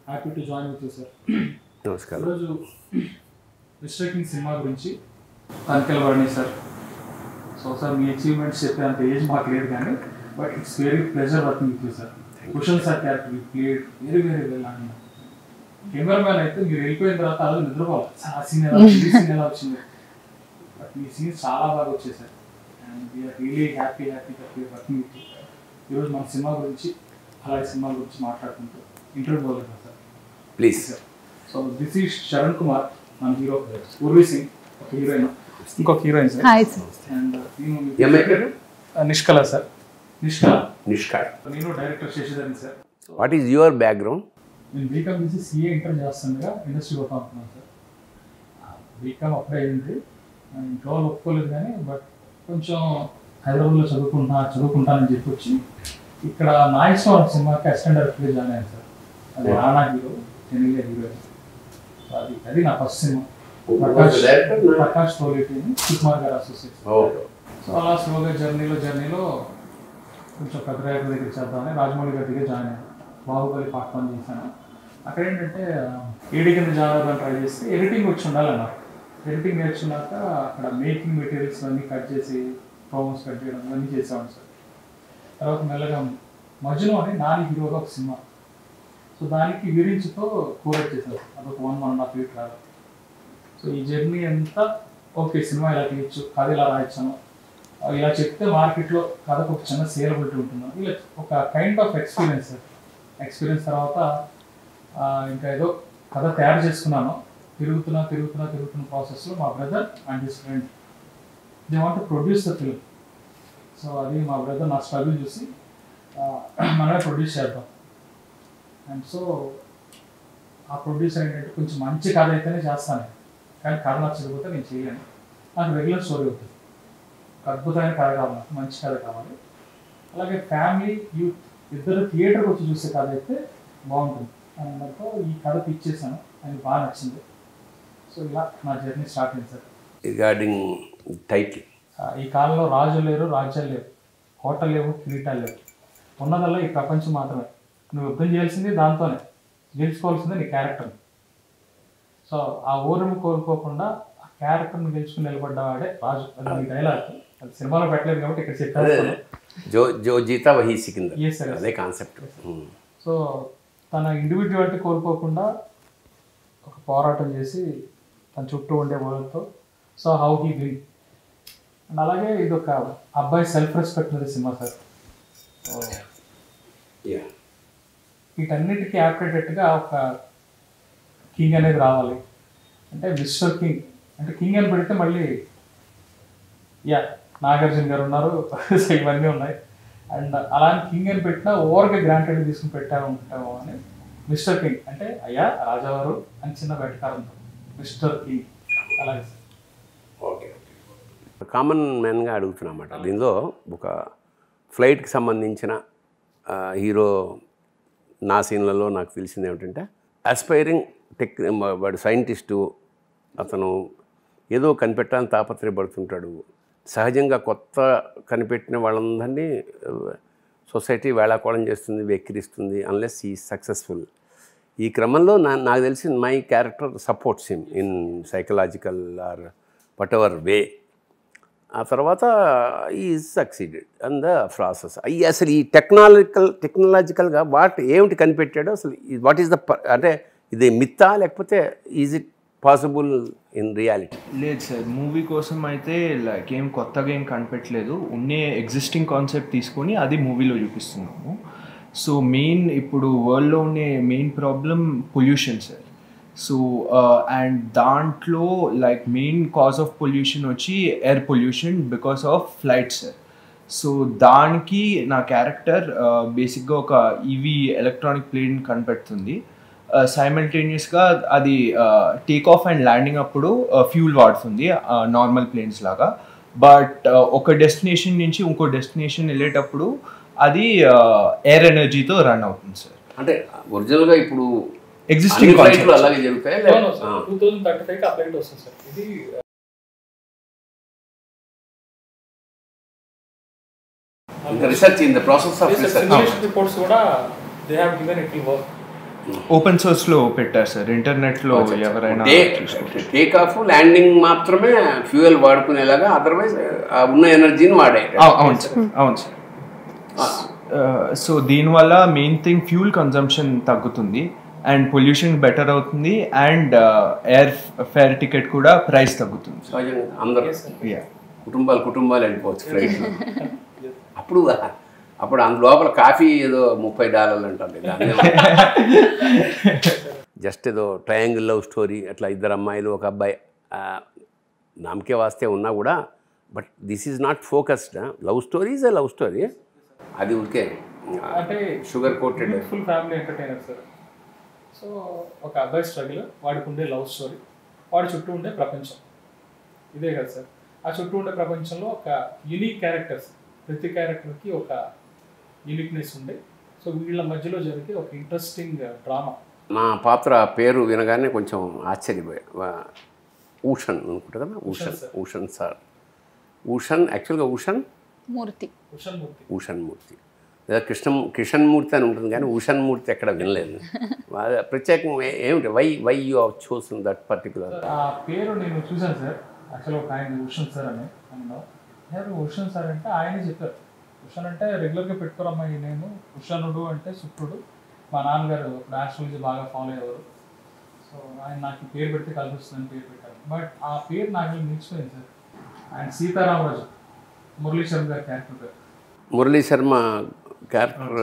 Happy to join with you sir. నమస్కారం. ఈరోజు mister king cinema గురించి తనిఖీలు పడినాయి సార్. సో సార్ మీ అచీవ్మెంట్స్ చెప్పే అంత ఏజ్ మాకు లేదు కానీ but it's very pleasure working with you sir. Cushion sir character you played very very well అండి. కెమెరామ్యాన్ అయితే మీరు వెళ్ళిపోయిన తర్వాత అది నిద్రపోవాలి ఆ సీన్ ఎలా వచ్చింది, సీన్ ఎలా వచ్చింది, బట్ మీ సీన్స్ చాలా బాగా వచ్చాయి sir. And we are really happy working with you. ఈరోజు మన సినిమా గురించి అలాగే సినిమా గురించి మాట్లాడుకుంటూ ఇంటర్వ్యూ పోలేదు sir. Please sir. So this is Sharan Kumar, మన హీరో. ఉర్వి సింగ్ ఒక హీరోయిన్, ఇంకొక heroine sir. Hi sir. And Nishkala sir. నిష్కాయ్. నేను director Shashidhar sir. What is your background? నేను బీకామ్ చేసి సిఏ ఇంటర్ చేస్తుండగా ఇండస్ట్రీకి వస్తా అనుకున్నాను సార్. బీకామ్ అప్పుడే అయింది, ఇంట్లో వాళ్ళు ఒప్పుకోలేదు కానీ బట్ కొంచెం హైదరాబాద్లో చదువుకుంటానని చెప్పి వచ్చి ఇక్కడ నా ఇష్టం ఒక సినిమాకి అసిస్టెంట్ డైరెక్టర్గా జాయిన్ అయ్యాను సార్. అది రానా హీరో, చెన్నైలో హీరోయిన్. అది నా ఫస్ట్ సినిమా. ప్రకాష్ తోలేటి, సుకుమార్ గారు అసోసియేట్. సో అలా స్లోగా జర్నీలో కొంచెం పెద్ద డైరెక్టర్ దగ్గర చేద్దామని రాజమౌళి గారి దగ్గర జాయిన్ అయ్యాను. బాహుబలి పార్ట్ 1 చేశాను. అక్కడ ఏంటంటే ఏడీ కింద జాయిన్ అవ్వడానికి ట్రై చేస్తే ఎడిటింగ్ వచ్చి ఉండాలన్నారు. ఎడిటింగ్ నేర్చుకున్నాక అక్కడ మేకింగ్ మెటీరియల్స్ అన్నీ కట్ చేసి ప్రోమోస్ కట్ చేయడం ఇవన్నీ చేసేవాడు సార్. తర్వాత మెల్లగా మజ్ను అని నాని హీరోగా ఒక సినిమా, సో దానికి విరించుతో కోరెక్ట్ చేశారు. అదొక 1.5 years రాదు. సో ఈ జర్నీ అంతా ఓకే, సినిమా ఇలా తీయచ్చు, కథ ఇలా రాయించాను, ఇలా చెప్తే మార్కెట్లో కథకు ఒక చిన్న సేలబిలిటీ ఉంటున్నాను, ఇలా ఒక kind of experience sir. Experience తర్వాత ఇంకా ఏదో కథ తయారు చేసుకున్నాను. తిరుగుతున్న ప్రాసెస్లో మా brother and his friend they want to produce the film. So అది మా బ్రదర్ నా స్ట్రగుల్ చూసి మనమే ప్రొడ్యూస్ చేద్దాం. అండ్ సో ఆ ప్రొడ్యూసర్ ఏంటంటే కొంచెం మంచి కథ అయితేనే చేస్తాను, కానీ కథ నచ్చకపోతే నేను చేయలేను, నాకు రెగ్యులర్ స్టోరీ అవుతుంది. ఒక అద్భుతమైన కథ కావాలి, మంచి కథ కావాలి. అలాగే ఫ్యామిలీ యూత్ ఇద్దరు థియేటర్కి వచ్చి చూసే కథ అయితే బాగుంటుంది అన్నతో ఈ కథ పిచ్ చేశాను, ఆయనకు బాగా నచ్చింది. సో ఇలా నా జర్నీ స్టార్ట్ అయింది సార్. రిగార్డింగ్ టైటిల్, ఈ కాలంలో రాజు లేరు, రాజ్యాలు లేవు, హోటల్ లేవు, కిరీటాలు లేవు, ఉన్నదల్లా ఈ ప్రపంచం మాత్రమే. నువ్వు యుద్ధం చేయాల్సింది దాంతోనే, గెలుచుకోవాల్సిందే నీ క్యారెక్టర్ని. సో ఆ ఊరిని కోరుకోకుండా ఆ క్యారెక్టర్ని గెలుచుకుని నిలబడ్డవాడే రాజు. అది మీ డైలాగ్, అది సినిమాలో పెట్టలేదు కాబట్టి ఇక్కడ చెప్పాను. జో జీతా వహీ సికిందర్, ఎస్ సార్, అదే కాన్సెప్ట్. సో తన ఇండివిజువాలిటీ కోల్పోకుండా ఒక పోరాటం చేసి తన చుట్టూ ఉండే వాళ్ళతో so how he win. And అలాగే ఇది ఒక అబ్బాయి సెల్ఫ్ రెస్పెక్ట్ మీద సినిమా సార్. వీటన్నిటికీ యాప్టేటెడ్గా ఒక కింగ్ అనేది రావాలి. అంటే మిస్టర్ కింగ్ అంటే కింగ్ అని పెడితే మళ్ళీ నాగార్జున గారు ఉన్నారు, ఇవన్నీ ఉన్నాయి. అండ్ అలానే కింగ్ అని పెట్టినా ఓవర్గా గ్రాంటెడ్ తీసుకుని ఉంటాము అని మిస్టర్ కింగ్ అంటే అయ్యా రాజావారు అని చిన్న వెటకారంతో మిస్టర్ కింగ్ అలాగే. ఓకే, కామన్ మ్యాన్గా అడుగుతున్నమాట. దీనిలో ఒక ఫ్లైట్కి సంబంధించిన హీరో నా సీన్లలో నాకు తెలిసింది ఏమిటంటే ఆస్పైరింగ్ వాడు సైంటిస్టు, అతను ఏదో కనిపెట్టాలని తాపత్రయపడుతుంటాడు. సహజంగా కొత్త కనిపెట్టిన వాళ్ళందరినీ సొసైటీ వేళాకోళం చేస్తుంది, వెక్కిరిస్తుంది అన్లెస్ ఈ సక్సెస్ఫుల్. ఈ క్రమంలో నాకు తెలిసి my character supports him in psychological or whatever way. ఆ తర్వాత ఈ సక్సీడెడ్ అండ్ ద ప్రాసెస్. అసలు ఈ టెక్నాలజికల్గా ఏమిటి కనిపెట్టాడో అసలు వాట్ ఈస్ ద అంటే ఇది మిత్తా లేకపోతే is it possible in reality? లేదు సార్, మూవీ కోసం అయితే లైక్ ఏం కొత్తగా ఏం కనిపెట్టలేదు, ఉన్నే ఎగ్జిస్టింగ్ కాన్సెప్ట్ తీసుకొని అది మూవీలో చూపిస్తున్నాము. సో మెయిన్ ఇప్పుడు వరల్డ్లో ఉండే main problem pollution sir. So and దాంట్లో like main cause of pollution వచ్చి air pollution because of flights sir. So దానికి నా క్యారెక్టర్ బేసిక్గా ఒక ఈవీ ఎలక్ట్రానిక్ ప్లేన్ కనిపెడుతుంది. సైమల్టేనియస్గా అది టేక్ ఆఫ్ అండ్ ల్యాండింగ్ అప్పుడు ఫ్యూల్ వాడుతుంది నార్మల్ ప్లేన్స్ లాగా. బట్ ఒక డెస్టినేషన్ నుంచి ఇంకో డెస్టినేషన్ వెళ్ళేటప్పుడు అది ఎయిర్ ఎనర్జీతో రన్ అవుతుంది సార్. అంటే ఒరిజినల్గా ఇప్పుడు ఎగ్జిస్టింగ్ ఫ్లైట్లు అలాగే జరుగుతాయి. 2035 ఆ ఫ్లైట్ వస్తుంది సార్. ఇది research in the process of research reports కూడా they have given it will work. Open సోర్స్లో పెట్టారు సార్, ఇంటర్నెట్లో ఎవరైనా టేక్ ఆఫ్ ల్యాండింగ్ మాత్రమే ఫ్యూయల్ వాడుకునేలాగా, అదర్వైజ్ ఉన్న ఎనర్జీని వాడే. అవును సార్, అవును సార్. సో దీనివల్ల మెయిన్ థింగ్ ఫ్యూల్ కన్జంప్షన్ తగ్గుతుంది అండ్ పొల్యూషన్ బెటర్ అవుతుంది అండ్ ఎయిర్ ఫేర్ టికెట్ కూడా ప్రైస్ తగ్గుతుంది. అందరూ కుటుంబాలు వెళ్ళిపోవచ్చు ఫ్లైట్లో. అప్పుడు అందు లోపల కాఫీ ఏదో $30 అంటుంది. దాన్ని జస్ట్ ఏదో ట్రయాంగిల్ లవ్ స్టోరీ, అట్లా ఇద్దరు అమ్మాయిలు ఒక అబ్బాయి నామకే వాస్తే ఉన్నా కూడా, but this is not focused. Love story is a love story. అది ఊరికే అంటే sugar coated full family entertainer sir. So ఒక అబ్బాయి స్ట్రగుల్, వాడికి ఉండే లవ్ స్టోరీ, వాడి చుట్టూ ఉండే ప్రపంచం, ఇదే కదా సార్. ఆ చుట్టూ ఉండే ప్రపంచంలో ఒక యూనిక్ క్యారెక్టర్స్, ప్రతి క్యారెక్టర్కి ఒక యూనిక్నెస్ ఉండే, సో వీళ్ళ మధ్యలో జరిగే ఒక ఇంట్రెస్టింగ్ డ్రామా. నా పాత్ర పేరు వినగానే కొంచెం ఆశ్చర్యపోయా. ఊషన్ అనుకుంటా కదా, ఊషన్ సార్. ఊషన్ యాక్చువల్గా ఊషన్ మూర్తి లేదా కిషన్ మూర్తి అని ఉంటుంది, కానీ ఊషన్ మూర్తి ఎక్కడ వినలేదు. ప్రత్యేకంగా ఏమిటి, why you have chosen that particular? ఆ పేరు నేను చూశాను సార్. యాక్చువల్గా ఒక ఆయన ఉషన్ సార్ అని అన్నారు. ఉషన్ సార్ అంటే ఆయనే చెప్పారు. ఉషన్ అంటే రెగ్యులర్గా పెట్టుకోరమ్మా ఈ నేను, ఉషనుడు అంటే శుక్రుడు. మా నాన్నగారు ఆస్ట్రాలజీ బాగా ఫాలో అయ్యేవారు. సో ఆయన నాకు పేరు పెడితే కల్పిస్తుందని పేరు పెట్టారు. బట్ ఆ పేరు నాకు నిలిచిపోయింది సార్. ఆయన సీతారామరాజు, మురళీ శర్మ గారి క్యారెక్టర్ పేరు. Murali Sharma character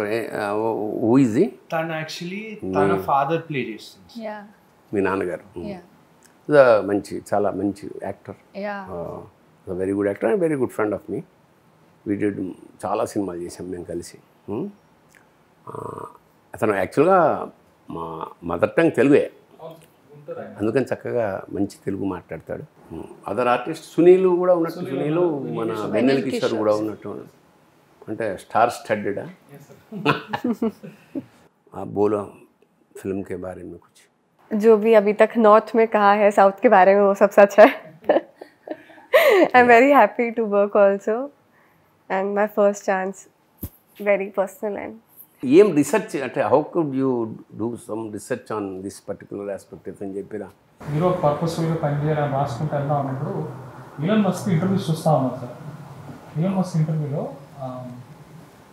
who is he? తను యాక్చువల్లీ తన ఫాదర్ ప్లే చేస్తుంది. మీ నాన్నగారు చాలా మంచి actor, very good actor and very good friend of me. We did చాలా సినిమాలు చేసాం మేము కలిసి. అతను యాక్చువల్గా మా మదర్ టంగ్ తెలుగే, అందుకని చక్కగా మంచి తెలుగు మాట్లాడతాడు. అదర్ ఆర్టిస్ట్ సునీల్ కూడా ఉన్నట్టు, సునీల్ మన వెన్నెల కిషోర్ కూడా ఉన్నట్టు, అంటే స్టార్ స్టడ్డా. बोलो फिल्म के बारे में कुछ जो भी अभी तक नॉर्थ में कहा है, साउथ के बारे में वो सब सच है. I am very happy to work also and my first chance, very personal. And ఏం రీసెర్చ్ అంటే how could you do some research on this particular aspect అని చెప్పిరా? హీరో పర్పస్ఫుల్గా పనిచేయాలని రాసుకుంటూ వెళ్దాం అన్నప్పుడు ఈలన్ మస్క్ ఇంటర్వ్యూస్ చూస్తూ ఉన్నాను సార్. ఈలన్ మస్క్ ఇంటర్వ్యూలో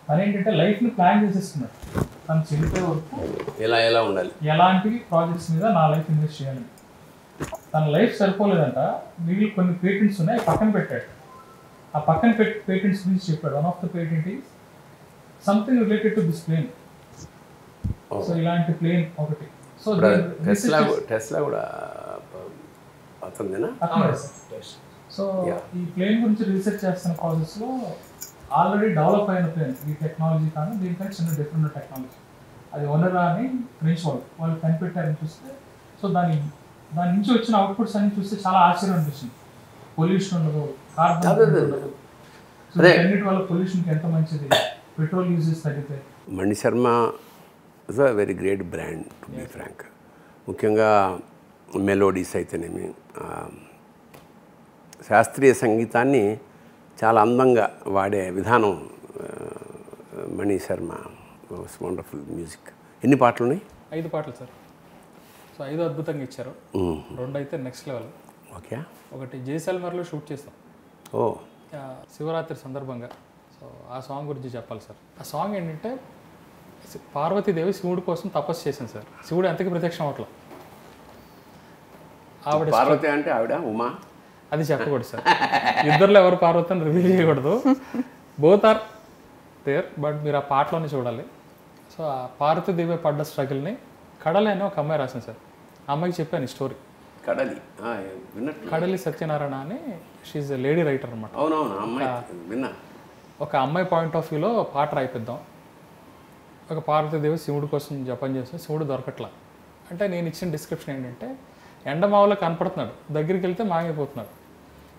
తను ఏంటంటే లైఫ్ని ప్లాన్ చేసేసుకున్నాడు. తను చనిపోయే వరకు ఎలా ఉండాలి, ఎలాంటి ప్రాజెక్ట్స్ మీద నా లైఫ్ ఇన్వెస్ట్ చేయాలి. తన లైఫ్ సరిపోలేదంట, మిగిలిన కొన్ని పేటెంట్స్ ఉన్నాయి, పక్కన పెట్టాడు. ఆ పక్కన పేటెంట్స్ గురించి చెప్పాడు. One of the patent is something related to this plane. So ఇలాంటి ప్లేన్ ఒకటి. సో టెస్లా కూడా అతనిదేనా? సో ఈ ప్లేన్ గురించి రీసెర్చ్ చేస్తున్న ప్రాసెస్లో ఆల్రెడీ డెవలప్ అయిన ప్లేన్, ఈ టెక్నాలజీ కానీ దీనికంటే చిన్న డిఫరెంట్ టెక్నాలజీ, అది ఓనరా అని ఫ్రెంచ్ వాళ్ళు కనిపెట్టారని చూస్తే, సో దాని నుంచి వచ్చిన అవుట్పుట్స్ అన్ని చూస్తే చాలా ఆశ్చర్యం అనిపిస్తుంది. పొల్యూషన్ ఉండదు, కార్బన్ ఉండదు. సో అన్నిటి వల్ల పొల్యూషన్కి ఎంత మంచిది, పెట్రోల్ యూజెస్ తగ్గితే. Mani Sharma is a very great brand to be frank. ముఖ్యంగా మెలోడీస్ అయితేనేమి, శాస్త్రీయ సంగీతాన్ని చాలా అందంగా వాడే విధానం మణి శర్మ. Wonderful music. ఎన్ని పాటలు ఉన్నాయి? 5 పాటలు సార్. సో 5 అద్భుతంగా ఇచ్చారు. 2 అయితే నెక్స్ట్ లెవెల్. ఓకే. ఒకటి జైసల్మర్లో షూట్ చేస్తాం, శివరాత్రి సందర్భంగా. సో ఆ సాంగ్ గురించి చెప్పాలి సార్. ఆ సాంగ్ ఏంటంటే పార్వతీదేవి శివుడి కోసం తపస్సు చేసింది సార్. శివుడు ఎంతకి ప్రత్యక్షం అవట్లా. ఆవిడ పార్వతి అంటే ఆవిడ ఉమా, అది చెప్పకూడదు సార్. ఇద్దరులో ఎవరు పార్వతి అని రివీల్ చేయకూడదు. బోత్ ఆర్ దేర్, బట్ మీరు ఆ పాటలోనే చూడాలి. సో ఆ పార్వతీదేవి పడ్డ స్ట్రగుల్ని కడలి అని ఒక అమ్మాయి రాసింది సార్. ఆ అమ్మాయికి చెప్పాను ఈ స్టోరీ. కడలి సత్యనారాయణ అని, షీఈ్ ఎ లేడీ రైటర్ అనమాట. ఒక అమ్మాయి పాయింట్ ఆఫ్ వ్యూలో పాట రాయిపిద్దాం. ఒక పార్వతీదేవి శివుడి కోసం జపం చేస్తే శివుడు దొరకట్లా. అంటే నేను ఇచ్చిన డిస్క్రిప్షన్ ఏంటంటే, ఎండమావులో కనపడుతున్నాడు, దగ్గరికి వెళ్తే మాగిపోతున్నాడు.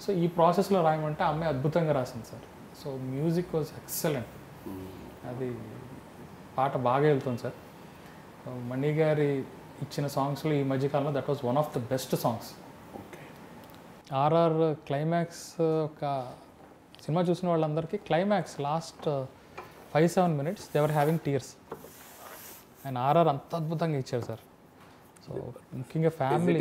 సో ఈ ప్రాసెస్లో రాయమంటే అమ్మాయి అద్భుతంగా రాసింది sir. So music was excellent. అది పాట బాగా వెళ్తుంది సార్. మణి గారి ఇచ్చిన సాంగ్స్లో ఈ మధ్యకాలంలో that was one of the best songs. RR climax, ఒక సినిమా చూసిన వాళ్ళందరికీ climax last 5-7 minutes they were having tears. ఆయన ఆర్ఆర్ అంత అద్భుతంగా ఇచ్చారు సార్. సో ముఖ్యంగా family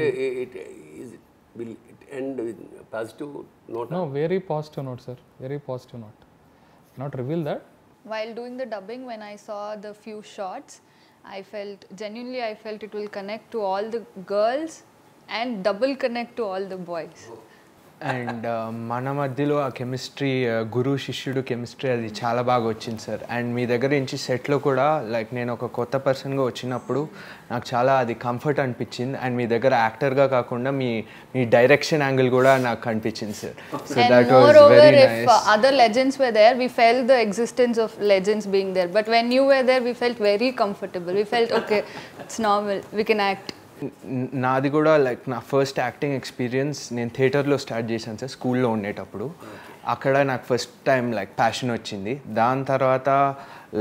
will it end with positive note? No, very positive note, sir. Very positive note. Not reveal that. While doing the dubbing, when I saw the few shots, I felt it will connect to all the girls and double connect to all the boys. And మన మధ్యలో ఆ chemistry గురు శిష్యుడు chemistry అది చాలా బాగా వచ్చింది sir. And మీ దగ్గర నుంచి సెట్లో కూడా లైక్ నేను ఒక కొత్త పర్సన్గా వచ్చినప్పుడు నాకు చాలా అది కంఫర్ట్ అనిపించింది. అండ్ మీ దగ్గర యాక్టర్గా కాకుండా మీ డైరెక్షన్ యాంగిల్ కూడా నాకు అనిపించింది sir. So that was very nice. If other legends were there, we felt the existence of legends being there. But when you were there, we felt very comfortable. We felt okay, it's normal, we can act. నాది కూడా like నా first acting experience నేను థియేటర్లో start చేశాను sir స్కూల్లో ఉండేటప్పుడు. అక్కడ నాకు ఫస్ట్ టైం లైక్ ప్యాషన్ వచ్చింది. దాని తర్వాత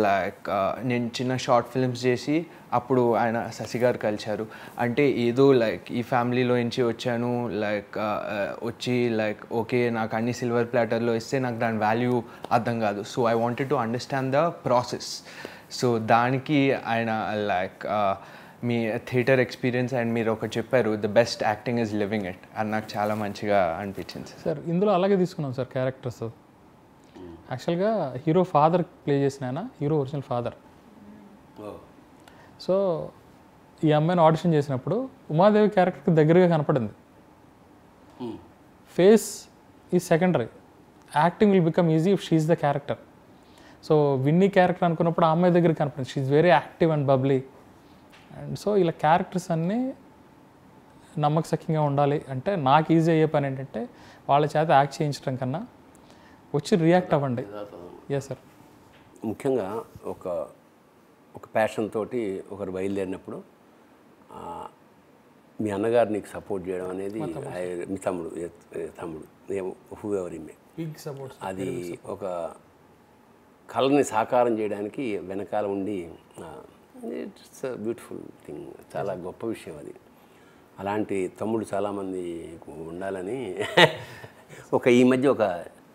లైక్ నేను చిన్న షార్ట్ ఫిల్మ్స్ చేసి అప్పుడు ఆయన శశి గారు కలిశారు. అంటే ఏదో లైక్ ఈ ఫ్యామిలీలో నుంచి వచ్చాను లైక్ వచ్చి లైక్ ఓకే నాకు అన్ని సిల్వర్ ప్లాటర్లో ఇస్తే నాకు దాని వాల్యూ అర్థం కాదు. So I wanted to understand the process. So దానికి ఆయన like me theatre experience and మీరు ఒకటి చెప్పారు the best acting is living it అది నాకు చాలా మంచిగా అనిపించింది సార్. ఇందులో అలాగే తీసుకున్నాం సార్ క్యారెక్టర్స్. యాక్చువల్గా హీరో ఫాదర్ ప్లే చేసిన ఆయన హీరో ఒరిజినల్ ఫాదర్. సో ఈ అమ్మాయిని ఆడిషన్ చేసినప్పుడు ఉమాదేవి క్యారెక్టర్కి దగ్గరగా కనపడింది. Face is secondary, acting will become easy if she is the character. So Winnie character అనుకున్నప్పుడు ఆ అమ్మాయి దగ్గర కనపడింది. She is very active and bubbly. And so ఇలా క్యారెక్టర్స్ అన్నీ నమ్మకసక్యంగా ఉండాలి అంటే నాకు ఈజీ అయ్యే పని ఏంటంటే వాళ్ళ చేత యాక్ట్ చేయించడం కన్నా వచ్చి రియాక్ట్ అవ్వండి. Yes sir. ముఖ్యంగా ఒక ప్యాషన్ తోటి ఒకరు బయలుదేరినప్పుడు మీ అన్నగారు నీకు సపోర్ట్ చేయడం అనేది మీ తమ్ముడు హూ ఎవర్ మే అది ఒక కళని సాకారం చేయడానికి వెనకాల ఉండి ఇట్స్ బ్యూటిఫుల్ థింగ్. చాలా గొప్ప విషయం అది. అలాంటి తమ్ముడు చాలామంది ఉండాలని ఈ మధ్య ఒక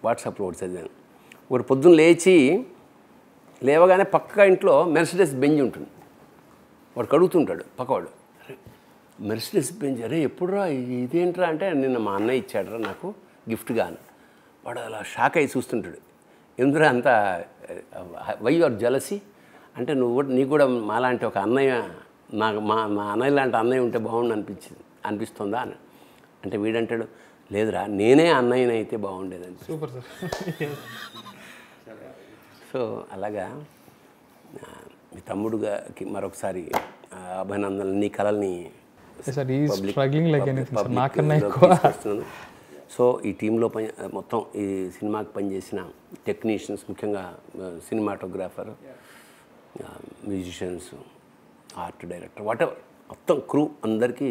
వాట్సాప్లో ఒకటి చదివాను. ఒకటి పొద్దున్న లేవగానే పక్క ఇంట్లో మెర్సిడెస్ బెంజ్ ఉంటుంది. వాడు కడుగుతుంటాడు పక్కవాడు, మెర్సిడెస్ బెంజ్ అరే ఎప్పుడురా ఇదేంట్రా అంటే నిన్న మా అన్నయ్య ఇచ్చాడరా నాకు గిఫ్ట్గా అని. వాడు అలా షాక్ అయ్యి చూస్తుంటాడు. ఎందుకు అంతా వై ఆర్ జలసీ అంటే నీకు కూడా మాలాంటి ఒక అన్నయ్య నాకు మా అన్నయ్య లాంటి అన్నయ్య ఉంటే బాగుండు అనిపిస్తుందా అని అంటే వీడంటాడు లేదురా నేనే అన్నయ్యని అయితే బాగుండేదని. Super sir. సో అలాగా మీ తమ్ముడుగా మరొకసారి అభినందనలు. నీ కళల్ని సో ఈ టీంలో మొత్తం ఈ సినిమాకి పనిచేసిన టెక్నీషియన్స్, ముఖ్యంగా cinematographer, musicians, art director, whatever మొత్తం క్రూ అందరికీ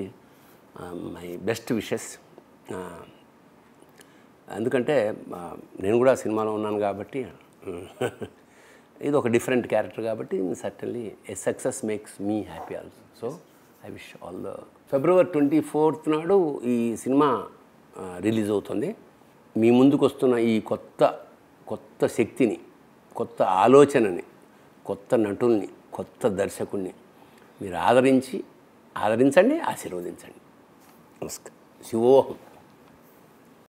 మై బెస్ట్ విషెస్. ఎందుకంటే నేను కూడా సినిమాలో ఉన్నాను కాబట్టి ఇది ఒక డిఫరెంట్ క్యారెక్టర్ కాబట్టి certainly A success makes me happy also. So I wish all the. February 24th నాడు ఈ సినిమా రిలీజ్ అవుతుంది. మీ ముందుకు వస్తున్న ఈ కొత్త శక్తిని, కొత్త ఆలోచనని, కొత్త నటుల్ని, కొత్త దర్శకుడిని మీరు ఆదరించండి, ఆశీర్వదించండి. నమస్కారం. శివోహం.